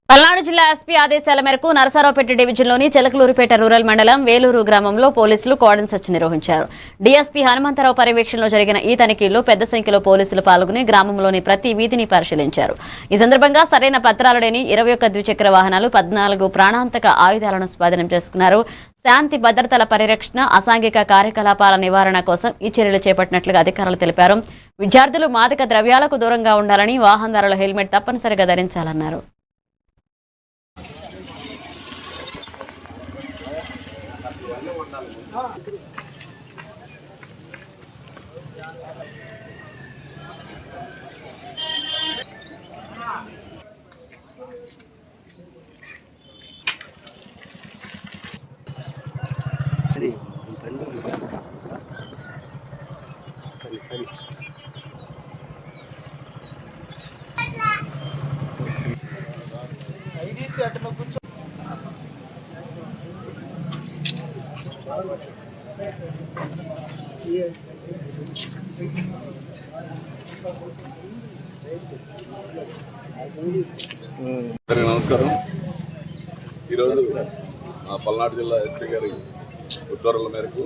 పల్నాడు జిల్లా ఎస్పీ ఆదేశాల మేరకు నరసరావుపేట డివిజన్లోని చిలకలూరుపేట రూరల్ మండలం వేలూరు గ్రామంలో పోలీసులు కార్డన్ సెర్చ్ నిర్వహించారు. డీఎస్పీ హనుమంతరావు పర్యవేక్షణలో జరిగిన ఈ తనిఖీల్లో పెద్ద సంఖ్యలో పోలీసులు పాల్గొని గ్రామంలోని ప్రతి వీధిని పరిశీలించారు. ఈ సందర్భంగా సరైన పత్రాలు లేని 21 ద్విచక్ర వాహనాలు, 14 ప్రాణాంతక ఆయుధాలను స్వాధీనం చేసుకున్నారు. శాంతి భద్రతల పరిరక్షణ, అసాంఘిక కార్యకలాపాల నివారణ కోసం ఈ చర్యలు చేపట్టినట్లుగా అధికారులు తెలిపారు. విద్యార్థులు మాదక ద్రవ్యాలకు దూరంగా ఉండాలని, వాహనదారులు హెల్మెట్ తప్పనిసరిగా ధరించాలన్నారు. నమస్కారం. ఈరోజు పల్నాడు జిల్లా ఎస్పీ గారి ఉత్తర్వుల మేరకు